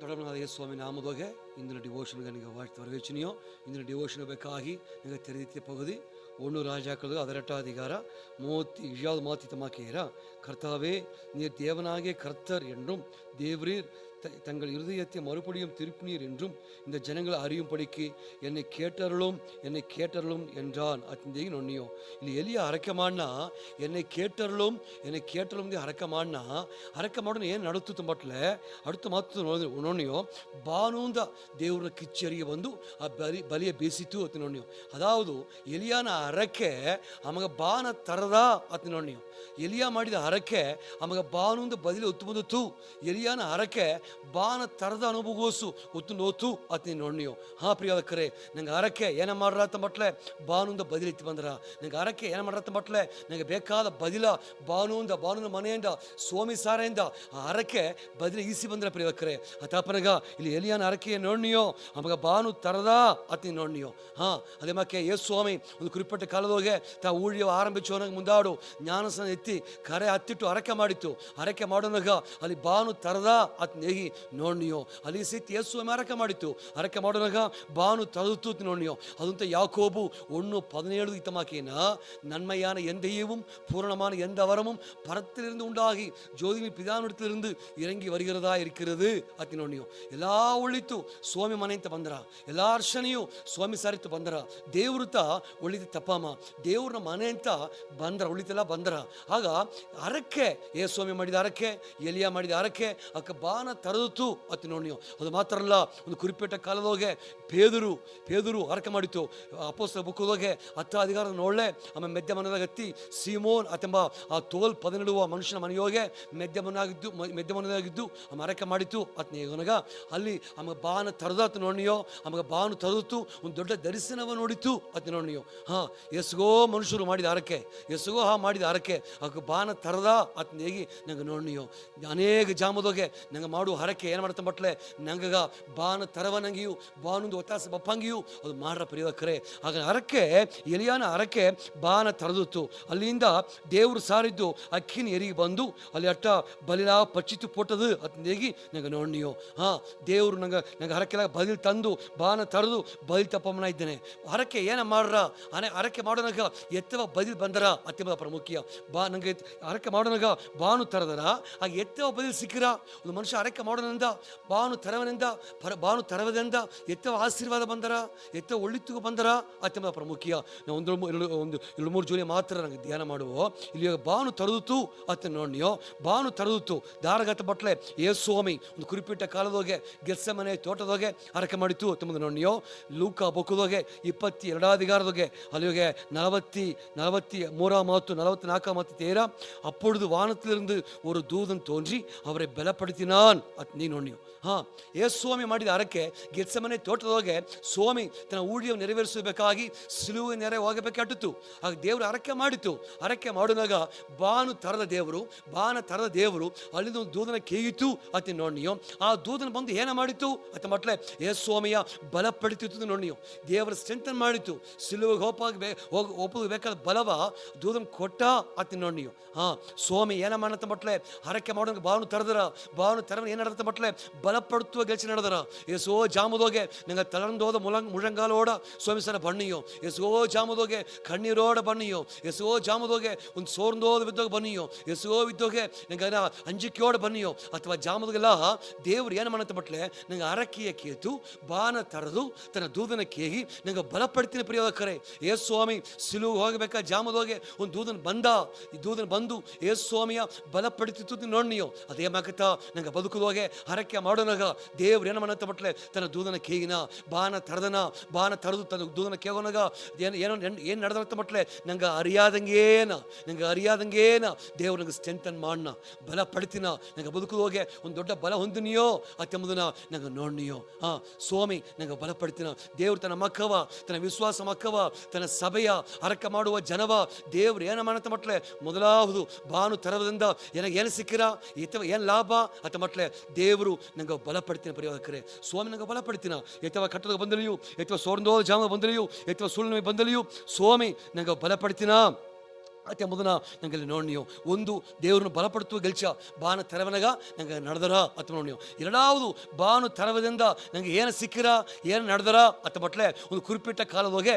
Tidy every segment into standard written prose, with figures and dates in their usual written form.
ದೊಡ್ಡಮನಾದ ಯೇಸು ಸ್ವಾಮಿ ನಾಮದೊಗೆ ಇಂದಿನ ಡಿವೋಷನ್ಗೆ நீங்கள் வாழ்த்து வரவேற்றினியோ. இந்த டிவோஷனுக்காகி நீங்கள் தெரிவித்த பகுதி 1 ராஜாக்கள் 18 அதிகாரம் 37 மாத்தித்தமாக்கிற கர்த்தாவே நீர் தேவனாகிய கர்த்தர் என்றும் தேவரீர் தங்கள் இருதயத்தை மறுபடியும் திருப்பினீர் என்றும் இந்த ஜனங்கள் அறியும்படிக்கு என்னை கேட்டருளும் என்றான். ಅತ್ತಿಂದೇಗಿ ನೊಣ್ಣಿಯೋ ಇಲ್ಲಿ ಎಲಿಯ ಹರಕೆ ಮಾಡನ ಎನ್ನೆ ಕೇಟರலும் ಹರಕೆ ಮಾಡನ ಹರಕೆ ಮಾಡೋಣ ಏನು ನಡುತ್ತು ಮಟ್ಲೆ அடுத்த ಮಾತು ನೊಣ್ಣಿಯೋ ಬಾನೂಂದ ದೇವರ ಕಿಚ್ಚರಿಗೆ ಬಂದು ಆ ಬಲಿಯ ಬೇಸಿತು ಅತಿ ನೊಣ್ಣಿಯೋ. ಅದಾವುದು ಎಲಿಯಾನ ಹರಕೆ ಅಮಗ ಬಾನ ತರದ ಅತಿ ನೊಣ್ಣಿಯೋ. ಎಲಿಯ ಮಾಡಿದ ಹರಕೆ ಅಮಗ ಬಾನೂಂದ ಬದಿಲಿ ಒತ್ತು ಬಂದಿತ್ತು. ಎಲಿಯಾನ ಹರಕೆ ಬಾನ ತರದ ಅನುಭವಸು ಒತ್ತು ನೋತು ಅತಿ ನೊಣ್ಣಿಯೋ. ಹಾ ಪ್ರಿಯಕರೇ, ನಂಗೆ ಹರಕೆ ಏನ ಮಾಡ್ರತ್ತ ಮಟ್ಲೆ ಬಾನುಂದ ಬದಿಲೆತ್ತಿ ಬಂದ್ರ. ನಂಗೆ ಹರಕೆ ಏನ ಮಾಡ್ರತ್ತ ಮಟ್ಲೆ ನಂಗೆ ಬೇಕಾದ ಬದಿಲ ಬಾನುಂದ ಮನೆಯಿಂದ ಸ್ವಾಮಿ ಸಾರೆಯಿಂದ ಆ ಹರಕೆ ಬದಿಲ ಈಸಿ ಬಂದ್ರ ಪ್ರಿಯಕರೇ. ಅತಾಪನಗ ಇಲ್ಲಿ ಎಲಿಯಾನ ಹರಕೆಯ ನೋಣ್ಣಿಯೋ ಅಮಗ ಬಾನು ತರದ ಅತಿ ನೋಣ್ಣಿಯೋ. ಹಾ ಅದೇ ಮಕ್ಕೆ ಯೇಸು ಸ್ವಾಮಿ ಒಂದು ಕುರಿಪಟ್ಟ ಕಾಲದೊಳಗೆ ತಾ ಊழிಯ ಆರಂಭಿಸುವನಾಗ ಮುಂದಾಡು ಜ್ಞಾನಸನ ಎತ್ತಿ ಕರೆ ಹತ್ತಿಟ್ಟು ಹರಕೆ ಮಾಡಿತ್ತು. ಹರಕೆ ಮಾಡೋನಾಗ ಅಲ್ಲಿ ಬಾನು ತರದ ಅತ್ ನೇಗಿ ನೋಣ್ಣಿಯೋ. ಅಲ್ಲಿ ಸಿತ್ ಯೇಸು ಸ್ವಾಮಿ ಹರಕೆ ಮಾಡಿತ್ತು. ಹರಕೆ ಮಾಡೋನಾಗ ಬಾನು ತರುತ್ತು ನೋಣ್ಣಿಯೋ. ಅದಂತ யாக்கோபு 1:17 இத்தமாக்கின நன்மையான எந்தையவும் பூரணமான எந்த வரமும் பரத்திலிருந்து உண்டாகி ஜோதியின் பிதானிடத்திலிருந்து இறங்கி வருகிறதா இருக்கிறது ಅತಿನೋಣಿಯೋ. ಎಲ್ಲಾ ಉಳಿತು ಸ್ವಾಮಿ ಮನೆಯಿಂದ ಬಂದ್ರ, ಎಲ್ಲಾ ಅರ್ಶನಿಯು ಸ್ವಾಮಿ ಸಾರಿತ್ತು ಬಂದ್ರ. ದೇವ್ರತ ಉಳಿದ ತಪ್ಪಮ್ಮ ದೇವ್ರನ್ನ ಮನೆ ಅಂತ ಬಂದ್ರ ಉಳಿತೆಲ್ಲ ಬಂದ್ರ. ಆಗ ಹರಕೆ ಏ ಸ್ವಾಮಿ ಮಾಡಿದ ಹರಕೆ ಎಲಿಯ ಮಾಡಿದ ಹರಕೆ ಅಕ್ಕ ಬಾನ ತರದಿತ್ತು ಅತಿನೋಣಿಯೋ. ಅದು ಮಾತ್ರ ಅಲ್ಲ, ಒಂದು ಕುರಿಪೇಟ ಕಾಲದೊಳಗೆ ಪೇದರು ಹರಕೆ ಮಾಡಿತ್ತು. ಅಪೊಸ್ತಲ ಬುಕ್ಕದೊಳಗೆ 10 ಅಧಿಕಾರದ ನೋಡ್ಲೆ ಆಮೇಲೆ ಮೆದ್ದೆ ಮನದಾಗ ಹತ್ತಿ ಸೀಮೋನ್ ಅತೆಂಬ ಆ ತೋಲ್ ಪದನಿಡುವ ಮನುಷ್ಯನ ಮನೆಯೋಗೆ ಮೆದ್ದೆ ಮನದಾಗಿದ್ದು ಆమె ಹರಕೆ ಮಾಡಿತ್ತು ಅತ್ನೇಗನಗ. ಅಲ್ಲಿ ಆమె ಬಾನ ತರದತ್ ನೋಣಿಯೋ. ಆమె ಬಾನು ತರದಿತ್ತು. ಒಂದು ದೊಡ್ಡ ದರ್ಶನವ ನೋಡಿತ್ತು ಅತ್ ನೋಣಿಯೋ. ಹಾ ಎಸ್ಗೋ ಮನುಷ್ಯರು ಮಾಡಿದ ಹರಕೆ ಎಸ್ಗೋ ಮಾಡಿದ ಹರಕೆ ಆಗ ಬಾನ ತರದ ಅತ್ ನೇಗಿ ನಂಗೆ ನೋಣಿಯೋ. ಅನೇಕ ಜಾಮದೊಗೆ ನಂಗೆ ಮಾಡುವ ಹರಕೆ ಏನು ಮಾಡ್ತಾ ಮಟ್ಲೆ ನಂಗಗ ಬಾನ ತರವ ನಂಗಿಯು ಬಾನೊಂದು ಒತ್ತಾಸ ಬಪ್ಪಂಗಿಯು ಅದು ಮಾಡ್ರ ಪ್ರಿಯವಕರೇ. ಆಗ ಹರಕೆ ಎಲಿಯಾನ ಹರಕೆ ಬಾನ ತರದಿತ್ತು. ಅಲ್ಲಿಂದ ದೇವರು ಸಾರಿದ್ದು ಅಕ್ಕಿನ ಎರಿಗೆ ಬಂದು ಅಲ್ಲಿ ಅಟ್ಟ ಬಲಿಲ ಪಚ್ಚಿತ್ತು ಪೋಟದು ಅತ್ ನೇಗಿ ನಂಗೆ ನೋಣಿಯೋ. ಹಾ ದೇವರು ನಂಗೆ ಹರಕೆಲ್ಲ ಬದಿಲ್ ತಂದು ಬಾನ ತರದು ಬದಿಲ್ ತಪ್ಪಮ್ಮನ ಇದ್ದೇನೆ. ಹರಕೆ ಏನ ಮಾಡ್ರ ಹರಕೆ ಮಾಡೋನಾಗ ಎತ್ತವ ಬದಿಲ್ ಬಂದರ ಅತ್ಯಂತ ಪ್ರಾಮುಖ್ಯ. ನಂಗೆ ಹರಕೆ ಮಾಡೋನಾಗ ಬಾನು ತರದರ ಆಗ ಎತ್ತವ ಬದಿಲ್ ಸಿಕ್ಕಿರ. ಒಂದು ಮನುಷ್ಯ ಹರಕೆ ಮಾಡೋದ್ರಿಂದ ಬಾನು ತರವದಿಂದ ಎತ್ತವ ಆಶೀರ್ವಾದ ಬಂದರ ಎತ್ತವ ಒಳ್ಳಿತ್ತಿಗೂ ಬಂದರ ಅತ್ಯಂತ ಪ್ರಾಮುಖ್ಯ. ನಾವು ಒಂದು 2-3 ಜೂಲಿ ಮಾತ್ರ ನಂಗೆ ಧ್ಯಾನ ಮಾಡುವ. ಇಲ್ಲಿ ಬಾನು ತರದಿತ್ತು ಅತ್ತ ನೋಡ್ನಿಯೋ. ಬಾನು ತರದಿತ್ತು ದಾರಗತ್ತ ಬಟ್ಲೆ ಯೇಸು ಸ್ವಾಮಿ ಒಂದು ಕುರಿಪಿಟ್ಟ ಕಾಲದೊಳಗೆ ಗೆತ್ಸೆಮನೆ ತೋಟದೊಳಗೆ ಹರಕೆ ಮಾಡಿತ್ತು ಅತ್ತಂಬುದು ನೋಡ್ನಿಯೋ. ಲೂಕ ಬೊಕ್ಕದೊಳಗೆ 22 ಅಧಿಕಾರದೊಳಗೆ ಅಲ್ಲಿಗೆ 43 ಮಾತು 44 மாத்து தேரா. அப்பொழுது வானத்திலிருந்து ஒரு தூதன் தோன்றி அவரை பலப்படுத்தினான் ಅತ್ ನೀ ನೋಡ್ನಿಯೋ. ಹಾ ಯೇಸು ಸ್ವಾಮಿ ಮಾಡಿದ ಹರಕೆ ಗೆತ್ಸೆಮನೆ ತೋಟದೊಳಗೆ ಸ್ವಾಮಿ ತನ್ನ ಊழிಯ ನೆರವೇರಿಸಬೇಕಾಗಿ ಸಿಲುವೆ ನೆರೆ ಹೋಗಬೇಕಾಗಿತ್ತು. ಆಗ ದೇವರು ಹರಕೆ ಮಾಡಿತ್ತು. ಹರಕೆ ಮಾಡೋನಾಗ ಬಾನ ತರದ ದೇವರು ಅಲ್ಲಿಂದ ಒಂದು ದೂತನ ಕೇಗಿತ್ತು ಅತಿ ನೋಡ್ನಿಯೋ. ಆ ದೂತನ ಬಂದು ಏನ ಮಾಡಿತ್ತು ಅತ್ತ ಮಟ್ಲೆ ಯೇಸು ಸ್ವಾಮಿಯ ಬಲಪಡಿತಿತ್ತು ನೋಡ್ನಿಯೋ. ದೇವರ ಸ್ಟ್ರೆಂಥನ್ ಮಾಡಿತ್ತು. ಸಿಲುವೆಗೆ ಹೋಗಬೇಕಾದ ಬಲವ ದೂತನ ಕೊಟ್ಟ ಅತಿ ನೋಡ್ನಿಯೋ. ಹಾ ಸ್ವಾಮಿ ಏನ ಮಾಡತ್ತ ಮಟ್ಲೆ ಹರಕೆ ಮಾಡೋಂಗ ಬಾನು ತರವನ ಏನ್ ನಡತ್ತ ಮಟ್ಲೆ ಬಲಪಡುತ್ತುವ ಗೆಲ್ಸಿ ನಡೆದರ. ಎಸೋ ಜಾಮದೋಗೆ ನಂಗೆ ತಳಂದೋದ ಮುಳಂಗಾಲೋಡ ಸ್ವಾಮಿ ಸರ ಬಣ್ಣಿಯೋ. ಎಸೋ ಜಾಮದೋಗೆ ಕಣ್ಣೀರೋಡ ಬಣ್ಣಿಯೋ. ಎಸೋ ಜಾಮದೋಗೆ ಒಂದು ಸೋರ್ಂದೋದ ಬಿದ್ದೋಗ ಬನ್ನಿಯೋ. ಎಸೋ ಬಿದ್ದೋಗೆ ನಂಗೆ ಅಂಜಿಕೆಯೋಡ ಬನ್ನಿಯೋ. ಅಥವಾ ಜಾಮದೋಗೆಲ್ಲ ದೇವ್ರು ಏನು ಮಾಡತ್ತ ಮಟ್ಲೆ ನಂಗೆ ಹರಕೆಯ ಕೇತು ಬಾನ ತರದು ತನ್ನ ದೂತನ ಕೇಗಿ ನಂಗೆ ಬಲಪಡ್ತೀನಿ ಪ್ರಿಯವಕರೇ. ಯೇಸು ಸ್ವಾಮಿ ಸಿಲುವು ಹೋಗಬೇಕಾ ಜಾಮದೋಗೆ ಒಂದು ದೂತನ ಈ ದೂತನ ಬಂದು ಯೇಸು ಸ್ವಾಮಿಯ ಬಲಪಡಿತಿತ್ತು ನೋಡ್ನಿಯೋ. ಅದೇ ಮಾಕತ್ತ ನಂಗೆ ಬದುಕುದೋಗೆ ಹರಕೆ ಮಾಡೋನಾಗ ದೇವ್ರು ಏನು ಮಾಡತ್ತ ಮಟ್ಲೆ ತನ್ನ ದೂತನ ಕೇಗಿನ ಬಾನ ತರದು ತನ್ನ ದೂತನ ಕೇಗೋನಾಗ ಏನು ನಡೆದತ್ತ ಮಟ್ಲೆ ನಂಗೆ ಅರಿಯಾದಂಗೇನ ದೇವ್ರು ನಂಗೆ ಸ್ಟ್ರೆಂಥನ್ ಮಾಡ್ನ ಬಲ ಪಡ್ತೀನ ನಂಗೆ ಬದುಕುದೋಗೆ ಒಂದು ದೊಡ್ಡ ಬಲ ಹೊಂದಿನಿಯೋ ಅತ್ತೆಂಬುದನ್ನ ನಂಗೆ ನೋಡ್ನಿಯೋ. ಹಾ ಸ್ವಾಮಿ ನಂಗೆ ಬಲ ಪಡ್ತೀನ. ದೇವ್ರು ತನ್ನ ಮಕ್ಕವ ತನ್ನ ವಿಶ್ವಾಸ ಮಕ್ಕವ ತನ್ನ ಸಭೆಯ ಹರಕೆ ಮಾಡುವ ಜನವ ದೇವ್ರು ಏನು ಮಾಡತ್ತ ಮಟ್ಲೆ ಮೊದಲಾವುದು ಬಾನು ತರದಿಂದ ಏನು ಸಿಕ್ಕಿರ ಏನು ಲಾಭ ಅತ್ತ ಮಟ್ಲೆ ದೇವರು ನಂಗೆ ಬಲಪಡ್ತೀನಿ ಪ್ರಿಯವಕರೇ. ಸ್ವಾಮಿ ನಂಗೆ ಬಲಪಡ್ತೀನ. ಅಥವಾ ಕಟ್ಟದ ಬಂದಲಿಯು ಅಥವಾ ಸೋರ್ಂದೋ ಜಾಮ ಬಂದಲಿಯು ಅಥವಾ ಸುಳ್ಳು ಬಂದಲಿಯು ಸ್ವಾಮಿ ನಂಗೆ ಬಲಪಡ್ತೀನ ಅತ್ತೆ ಮೊದಲ ನಂಗೆ ನೋಡ್ನಿಯೋ ಒಂದು ದೇವ್ರನ್ನ ಬಲಪಡುತ್ತುವ ಗೆಲ್ಚ ಬಾನು ತೆರವನಗ ನಂಗೆ ನಡೆದರ ಅತ್ತ ನೋಡ್ನಿಯೋ ಎರಡಾವುದು ಬಾನು ತೆರವದಿಂದ ನಂಗೆ ಏನು ಸಿಕ್ಕಿರ ಏನು ನಡೆದರ ಅತ್ತ ಮಟ್ಲೆ ಒಂದು ಕುರಿಪಿಟ್ಟ ಕಾಲದೊಳಗೆ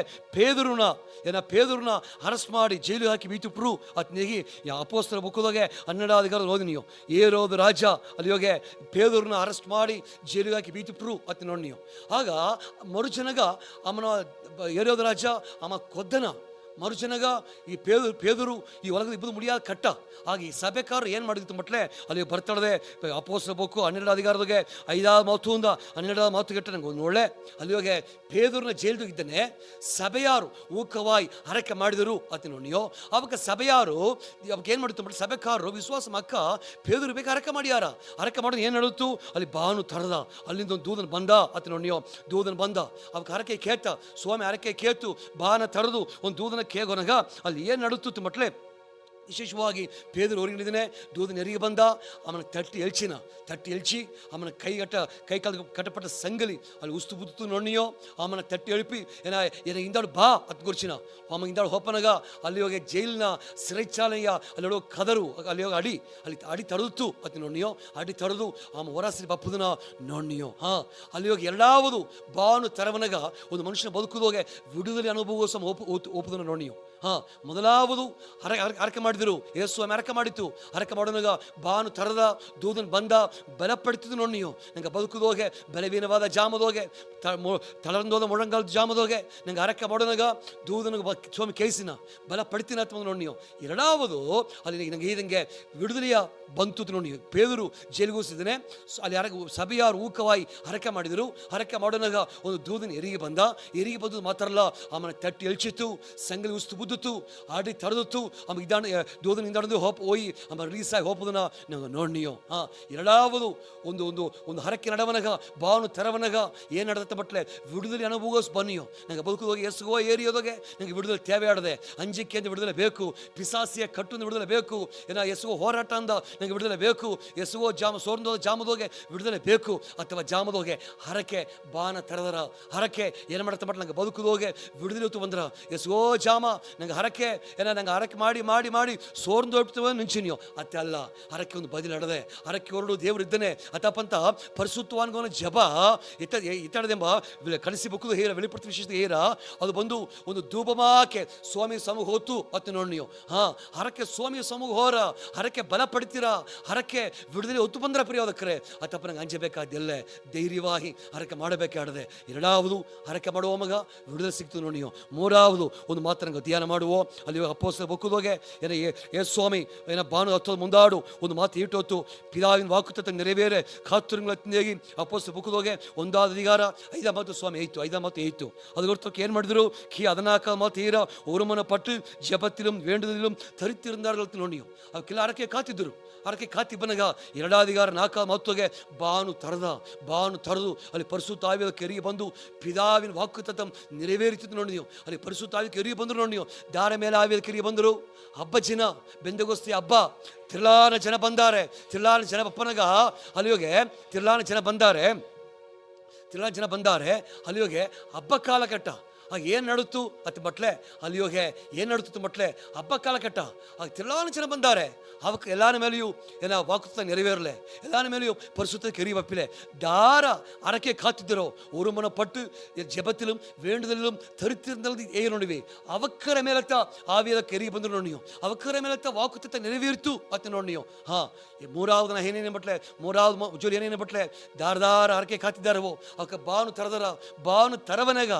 ಪೇದೂರನ್ನ ಅರೆಸ್ಟ್ ಮಾಡಿ ಜೈಲು ಹಾಕಿ ಬೀತುಪ್ರು ಅತ್ನಿಗೆ ಅಪೋಸ್ತರ ಬುಕ್ಕದೊಳಗೆ 12వ ಅಧಿಕಾರದ ಓದಿನಿಯೋ ಏರೋದು ರಾಜ ಅಲ್ಲಿ ಹೋಗಿ ಪೇದೂರನ್ನ ಅರೆಸ್ಟ್ ಮಾಡಿ ಜೈಲಿಗೆ ಹಾಕಿ ಬೀತುಪ್ರು ಅತ್ತ ನೋಡ್ನಿಯೋ ಆಗ ಮರುಜನಗ ಅವನ ಏರೋದು ರಾಜ ಅವ ಕೊದ್ದನ ಮರುಜನಗ ಈ ಪೇದರು ಈ ಒಳಗಡೆ ಇಬ್ಬರು ಮುಡಿಯಾದ ಕಟ್ಟ ಆಗ ಈ ಸಭೆಕಾರರು ಏನು ಮಾಡಿತ್ತು ಮಟ್ಲೆ ಅಲ್ಲಿ ಬರ್ತಾಳದೆ ಅಪೋಸ್ತರ ಬೇಕು 12వ ಅಧಿಕಾರದಾಗೆ 5వ ಮಾತುಂದ 12వ ಮಾತು ಕೆಟ್ಟ ನಂಗೆ ಒಂದು ಒಳ್ಳೆ ಅಲ್ಲಿ ಹೋಗಿ ಪೇದೂರನ್ನ ಜೈಲ್ದಾಗಿದ್ದಾನೆ ಸಭೆಯಾರು ಊಕವಾಯಿ ಹರಕೆ ಮಾಡಿದರು ಅತಿ ನೋಡಿಯೋ ಅವಾಗ ಸಭೆಯಾರು ಅವಾಗ ಏನು ಮಾಡಿತ್ತು ಮಟ್ಲೆ ಸಭೆಕಾರರು ವಿಶ್ವಾಸ ಮಕ್ಕ ಪೇದರು ಬೇಕು ಹರಕೆ ಮಾಡ್ಯಾರ ಹರಕೆ ಮಾಡೋದು ಏನು ನಡುತ್ತು ಅಲ್ಲಿ ಬಾನು ತರದ ಅಲ್ಲಿಂದ ಒಂದು ದೂದನ್ ಬಂದ ಅತಿ ನೋಡಿಯೋ ದೂದನ್ ಬಂದ ಅವಾಗ ಹರಕೆ ಕೇತ ಸ್ವಾಮಿ ಹರಕೆ ಕೇತು ಬಾನ ತರದು ಒಂದು ದೂದನ ಕೇಗೋನಗ ಅಲ್ಲಿ ಏನು ನಡುತ್ತಿತ್ತು ಮಟ್ಲೆ ವಿಶೇಷವಾಗಿ ಪೇದರು ಹೊರಗಿಡಿದನೆ ದೂದನ ನೆರಿಗೆ ಬಂದ ಅವನ ತಟ್ಟಿ ಎಳ್ಚಿ ಅವನ ಕೈ ಕಾಲು ಕಟ್ಟಪಟ್ಟ ಸಂಗಲಿ ಅಲ್ಲಿ ಉಸ್ತು ಬುತ್ತು ನೋಡ್ನಿಯೋ ಅವನ ತಟ್ಟಿ ಎಳಿಪಿ ಏನ ಇಂದಾಡು ಬಾ ಹತ್ತು ಗುರ್ಚಿನ ಅಮ್ಮ ಇಂದಾಡು ಹೋಪನಗ ಅಲ್ಲಿ ಹೋಗಿ ಜೈಲಿನ ಸಿರೈಚಾಲಯ್ಯ ಅಲ್ಲಿ ಹೋಗಿ ಕದರು ಅಲ್ಲಿ ಹೋಗಿ ಅಡಿ ತಡೆದಿತ್ತು ಅತಿ ನೋಡ್ನಿಯೋ ಅಡಿ ತಡೆದು ಆಮ ಹೊರಸಿ ಬಪ್ಪದನ ನೋಡ್ನಿಯೋ ಅಲ್ಲಿ ಹೋಗಿ ಎರಡಾವುದು ಬಾನು ತೆರವನಗ ಒಂದು ಮನುಷ್ಯನ ಬದುಕುದೋಗೆ ವಿಡುದಲಿ ಅನುಭವ ಸಮ ಒಪ್ಪದನ ನೋಡ್ನಿಯೋ ಮೊದಲಾವುದು ಹರಕೆ ಮಾಡಿದರು ಯೇಸು ಹರಕೆ ಮಾಡಿತ್ತು ಹರಕೆ ಮಾಡೋನಾಗ ಬಾನು ತರದ ದೂದನ್ ಬಂದ ಬಲಪಡ್ತಿದ್ದು ನೋಡ್ನಿಯೋ ನಂಗೆ ಬದುಕುದೋಗೆ ಬಲವೀನವಾದ ಜಾಮದೋಗೆ ತಳಂದೋದ ಮೊಳಂಗಾಲದ ಜಾಮದೋಗೆ ನಂಗೆ ಹರಕೆ ಮಾಡೋನಾಗ ದೂದನಿಗೆ ಸ್ವಾಮಿ ಕೇಸಿನ ಬಲ ಪಡ್ತೀನಿ ಅಂತ ನೋಡ್ನಿಯೋ ಎರಡಾವುದು ಅಲ್ಲಿ ನಂಗೆ ಇದಂಗೆ ವಿಡುದಲಿಯ ಬಂತು ನೋಡಿ ಪೇದರು ಜೈಲಿಗೋಸಿದ್ದಾನೆ ಅಲ್ಲಿ ಸಭೆಯಾರು ಊಕವಾಯಿ ಹರಕೆ ಮಾಡಿದರು ಹರಕೆ ಮಾಡೋನಾಗ ಒಂದು ದೂದನ ಎರಿಗೆ ಬಂದು ಮಾತಾರಲ್ಲ ಆಮೇಲೆ ತಟ್ಟಿ ಎಳ್ಚಿತ್ತು ಸಂಗಲಿ ಉಸ್ತು ಬುದ್ದಿತ್ತು ಆಡಿ ತಡೆದಿತ್ತು ಆಮೇಲೆ ದೂದನ ಹಿಂದಾಡದು ಹೋಯಿ ಆಮೇಲೆ ರಿಲೀಸ್ ಆಗಿ ಹೋಪದನ್ನ ನಂಗೆ ನೋಡ್ನಿಯೋ ಎರಡಾವುದು ಒಂದು ಒಂದು ಒಂದು ಹರಕೆ ನಡವನಗ ಬಾನು ತೆರವನಗ ಏನು ನಡೆದತ್ತೆ ಬಟ್ಲೆ ವಿಡುದಲಿ ಅನುಭವಿಸ್ ಬನ್ನಿಯೋ ನಂಗೆ ಬದುಕುದೋಗಿ ಎಸ್ಗೋ ಏರಿಯೋದೋಗೆ ನಂಗೆ ವಿಡುದಲೆ ತೇವೆ ಆಡದೆ ಅಂಜಿಕೆ ಅಂತ ಬಿಡುದಲೆ ಬೇಕು ಪಿಸಾಸಿಯ ಕಟ್ಟು ಬಿಡುದಲೆ ಬೇಕು ಎಸ್ಗೋ ಹೋರಾಟ ಅಂದ ನಂಗೆ ಬಿಡುದಲೆ ಬೇಕು ಎಸ್ಗೋ ಜಾಮದೋಗೆ ಬಿಡುದಲೆ ಬೇಕು ಅಥವಾ ಜಾಮದೋಗೆ ಹರಕೆ ಬಾನ ತೆರೆದರ ಹರಕೆ ಏನು ಮಾಡತ್ತೆ ಬಟ್ ನಂಗೆ ಬದುಕುದೋಗೆ ಬಿಡುದಲೆ ಹೊತ್ತು ಬಂದ್ರ ಎಸ್ಗೋ ಜಾಮ ನಂಗೆ ಹರಕೆ ನಂಗೆ ಹರಕೆ ಮಾಡಿ ಮಾಡಿ ಮಾಡಿ ಸೋರ್ದು ಹೋಗ್ತವೆ ನಿಂಚಿನಿಯೋ ಅತ್ತೆ ಅಲ್ಲ ಹರಕೆ ಒಂದು ಬದಿಲಡದೆ ಹರಕೆ ಹೊರಡು ದೇವರು ಇದ್ದಾನೆ ಅತಪ್ಪಂತ ಪರಿಶುದ್ಧವಾನ್ಗೋನ ಜಪ ಇತ್ತಡದೆಂಬ ಕಳಿಸಿ ಬುಕ್ಕದು ಹೇರ வெளிப்படுத்த ವಿಶೇಷತೆ ಹೇರ ಅದು ಬಂದು ಒಂದು ಧೂಪಮಾಕೆ ಸ್ವಾಮಿ ಸಮೂಹ ಹೊತ್ತು ಅತ್ತೆ ನೋಡ್ನಿಯೋ ಹರಕೆ ಸ್ವಾಮಿ ಸಮೂಹ ಹೋರ ಹರಕೆ ಬಲ ಪಡ್ತೀರಾ ಹರಕೆ ಬಿಡುದಲೆ ಹೊತ್ತು ಬಂದ್ರ ಪ್ರಿಯೋದಕ್ಕರೆ ಅತಪ್ಪ ನಂಗೆ ಅಂಜಬೇಕಾದ್ದೆಲ್ಲ ಧೈರ್ಯವಾಗಿ ಹರಕೆ ಮಾಡಬೇಕಾಡದೆ ಎರಡಾವುದು ಹರಕೆ ಮಾಡುವ ಮಗ ಬಿಡುದಲೆ ಸಿಕ್ತು ನೋಡ್ನಿಯೋ ಮೂರಾವುದು ಒಂದು ಮಾತ್ರ ನಂಗೆ ಧ್ಯಾನ ಮಾಡುವೋ ಅಲ್ಲಿ ಅಪ್ಪೋಸ್ತರ ಬುಕ್ಕದೋಗೆ ಸ್ವಾಮಿ ಬಾನು ಹತ್ತೋದು ಮುಂದಾಡು ಒಂದು ಮಾತು ಈಟೊತ್ತು ಪಿದಾವಿನ ವಾಕುತ್ತ ನೆರವೇರೆ ಕಾತುರಂಗಿ ಅಪ್ಪೋಸ್ತರ ಬುಕ್ಕದೋಗೆ 1వ ಅಧಿಕಾರ 5వ ಮಾತು ಸ್ವಾಮಿ ಐದು ಮಾತು ಅದು ಗೊತ್ತಕ್ಕೆ ಏನು ಮಾಡಿದ್ರು 14వ ಮಾತು ஈர ஒரு மனப்பட்டு ஜெபத்திலும் வேண்டுதலிலும் தரித்திருந்தார்கள் ನೋಡಿಯೋ ಅವಕ್ಕೆಲ್ಲ ಹರಕೆ ಕಾತಿದ್ದರು ಹರಕೆ ಕಾತಿ ಬನಗ 2వ ಅಧಿಕಾರ 4వ ಮಾತುಗೆ ಬಾನು ತರದು ಅಲ್ಲಿ ಪರಿಶುದ್ಧ ಆವಿಯ ಕೆರಿಗೆ ಬಂದು ಪಿದಾವಿನ ವಾಕುತ್ತ ನೆರವೇರಿತು ನೋಡಿಯೋ ಅಲ್ಲಿ ಪರಿಶುದ್ಧ ಆವಿಯ ಕೆರಿಗೆ ಬಂದರು ನೋಡಿಯೋ ದಾರ ಮೇಲೆ ಆವಿಯ ಕೆರಿಗೆ ಬಂದರು ಹಬ್ಬ ಜನ ಬೆಂದಗೋಸ್ತಿ ಹಬ್ಬ ತಿರ್ಲಾನ ಜನ ಬಂದಾರೆ ತಿರ್ಲಾನ ಜನ ಬಪ್ಪನಗ ಅಲ್ಲಿಯೋಗೆ ತಿರ್ಲಾನ ಜನ ಬಂದಾರೆ ಅಲ್ಲಿಯೋಗೆ ಹಬ್ಬ ಕಾಲಘಟ್ಟ ಆಗ ಏನು ನಡುತ್ತು ಅತ್ ಮಟ್ಲೆ ಅಲ್ಲಿಯೋಗೆ ಏನು ನಡುತ್ತಿತ್ತು ಮಟ್ಲೆ ಹಬ್ಬ ಕಾಲಘಟ್ಟ ಆಗ ತಿರ್ಲಾನ ಜನ ಬಂದಾರೆ ಅವಕ್ಕೆ ಎಲ್ಲಾನ ಮೇಲೆಯೂ ವಾಕುತ್ತ ನೆರವೇರಲೆ ಎಲ್ಲಾನ ಮೇಲೆಯೂ ಪರಿಶುದ್ಧ ಕೆರಿ ಬಪ್ಪಿಲೆ ದಾರ ಹರಕೆ ಕಾತಿದ್ದರೋ ஒரு மனப்பட்டு ஜெபத்திலும் வேண்டுதலிலும் தரித்திருந்தது ನೋಡಿವಿ ಅವಕ್ಕರ ಮೇಲತ್ತ ಆವಿಯ ಕೆರಿಗೆ ಬಂದರು ನೋಡಿಯೋ ಅವಕ್ಕರ ಮೇಲತ್ತ ವಾಕುತ್ತ ನೆರವೇರಿತು ಅತ್ತ ನೋಡಿಯೋ ಮೂರಾவது ಏನೇನು ಬಟ್ಲೆ ಮೂರಾவது ಉಜ್ವಲ ಏನೇನು ಬಟ್ಲೆ ದಾರ ಹರಕೆ ಕಾತಿದ್ದಾರವೋ ಅವಕ್ಕೆ ಬಾನು ತರವನಗ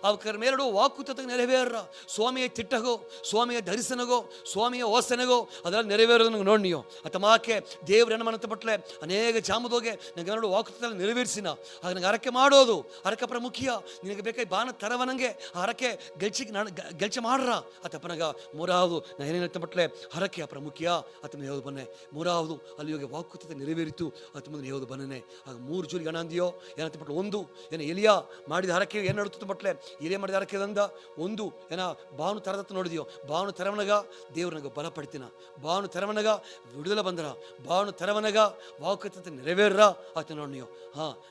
ಅವಕ್ಕ ಮೇಲಡು ವಾಕುತ್ತ ನೆರವೇರ ಸ್ವಾಮಿಯ ತಿಟ್ಟಗೋ ಸ್ವಾಮಿಯ ಧರಿಸನಗೋ ಸ್ವಾಮಿಯ ಓಸನೆಗೋ ಅದೆಲ್ಲ ನೆರವೇರೋದು ನಂಗೆ ನೋಡ್ನಿಯೋ ಮಾಕೆ ದೇವ್ರ ಹೆಣ್ಣು ಬಟ್ಲೆ ಅನೇಕ ಜಾಮದೋಗೆ ನಂಗೆ ಎರಡು ವಾಕುತ್ತ ನೆರವೇರಿಸಿನ ಆಗ ನಂಗೆ ಹರಕೆ ಮಾಡೋದು ಹರಕೆ ಪ್ರಮುಖ ನಿನಗೆ ಬೇಕಾಗಿ ಬಾನ ತರವನಂಗೆ ಹರಕೆ ಗೆಲ್ಚಿ ಮಾಡ್ರ ಅತಪ್ಪನಗ ಮೂರಾವುದು ನಾ ಏನೇನು ಬಟ್ಲೆ ಹರಕೆ ಪ್ರಮುಖ ಅತನ ಹೇಳೋದು ಬನ್ನೆ ಮೂರಾವುದು ಅಲ್ಲಿ ಹೋಗಿ ವಾಕುತ್ತ ನೆರವೇರಿತು ಅತ ಮುಂದೆ ಹೇಳೋದು ಬನ್ನೇ ಆಗ 3 ಜೂಲಿ ಗಣ ಅಂದಿಯೋ ಏನಂತ ಬಟ್ಲೆ ಒಂದು ಎಲಿಯಾ ಮಾಡಿದ ಹರಕೆ ಏನು ನಡುತ್ತ ಬಟ್ಲೆ ಎಲಿಯಾ ಮಾಡಿದ ಅರಕೆದಂದ ಒಂದು ಏನ ಬಾನು ತೆರದತ್ತ ನೋಡಿದ್ಯೋ, ಬಾನು ತೆರವನಗ ದೇವ್ರು ನಂಗೆ ಬಲಪಡ್ತೀನ, ಬಾನು ತೆರವನಗ ವಿಡುದಲ ಬಂದರ, ಬಾನು ತೆರವನಗ ವಾಕತೆ ನೆರವೇರ್ರ ಆತ ನೋಡಿಯೋ.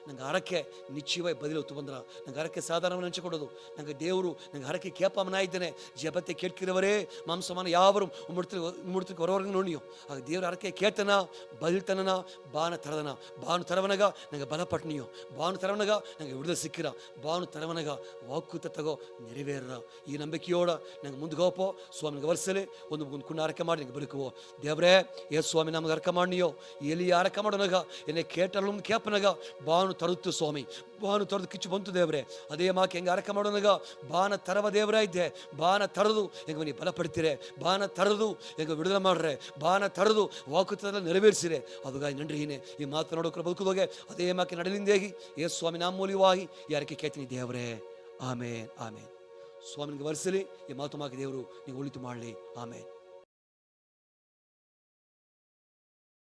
ನಂಗೆ ಅರಕೆ ನಿಶ್ಚಯವಾಗಿ ಬದಲು ಹೊತ್ತು ಬಂದ್ರ, ನಂಗೆ ಅರಕೆ ಸಾಧಾರಣ ಹಂಚಿಕೊಡೋದು, ನಂಗೆ ದೇವರು ನಂಗೆ ಹರಕೆ ಕೇಪಮ್ಮನ ಇದ್ದೇನೆ, ಜಪತ್ತೆ ಕೇಳ್ಕಿರವರೇ ಮಾಂಸಮಾನ ಯಾವರು ಮುಡ್ತಿಗೆ ಹೊರವರೆಗೆ ನೋಡಿಯೋ. ಆಗ ದೇವ್ರ ಹರಕೆ ಕೇಳ್ತನ ಬದಲ್ತನ, ಬಾನ ತರದನ, ಬಾನು ತರವನಗ ನಂಗೆ ಬಲಪಟ್ನಿಯೋ, ಬಾನು ತರವನಗ ನಂಗೆ ವಿಡುದಲ ಸಿಕ್ಕಿರ, ಬಾನು ತರವನಗ ವಾಕುತ ತಗೋ ನೆರವೇರ್ರ. ಈ ನಂಬಿಕೆಯೋಡ ನಂಗೆ ಮುಂದೆ ಹೋಪೋ ಸ್ವಾಮಿಗೆ ವರ್ಷಲಿ ಒಂದು ಕುಣ್ಣ ಅರಕೆ ಮಾಡಿ ನಂಗೆ ಬದುಕುವೋ. ದೇವ್ರೇ ಏ ಸ್ವಾಮಿ ನಮ್ಗೆ ಅರಕ ಮಾಡಿಯೋ, ಎಲ್ಲಿ ಅರಕ ಮಾಡೋನಾಗ ಎನ್ನೆ ಕೇಟಲ್ಲ ಕೇಪನಾಗ ಬಾನು ತರುತ್ತು ಸ್ವಾಮಿ, ಬಾನು ತರದು ಕಿಚ್ಚು ಬಂತು ದೇವ್ರೆ. ಅದೇ ಮಾಕೆ ಹೆಂಗೆ ಅರಕ ಮಾಡೋನಾಗ ಬಾನ ತರವ ದೇವರ ಇದ್ದೆ, ಬಾನ ತರದು ಹೆಂಗೆ ನೀವು ಬಲಪಡ್ತೀರೆ, ಬಾನ ತರದು ಹೆಂಗೆ ವಿಡುದಲ ಮಾಡ್ರೆ, ಬಾನ ತರದು ವಾಕುತ್ತೆಲ್ಲ ನೆರವೇರಿಸಿರೆ. ಅದುಗಾಗಿ ನನ್ರಿ ಈ ಮಾತನಾಡೋಕ್ರ ಬದುಕುದೋಗೆ ಅದೇ ಮಾಕೆ ನಡೆಲಿಂದೇಗಿ ಏ ಸ್ವಾಮಿ ನಾ ಮೂಲವಾಗಿ ಯಾರಕ್ಕೆ ಕೇಳ್ತೀನಿ ದೇವರೇ. ಆಮೇನ್ ಆಮೇನ್. ಸ್ವಾಮಿನಿಗೆ ವರ್ಷಲಿ ಈ ಮಾತು ಮಾಕೆ ದೇವರು ನೀವು ಒಳಿತು ಮಾಡಲಿ. ಆಮೇನ್.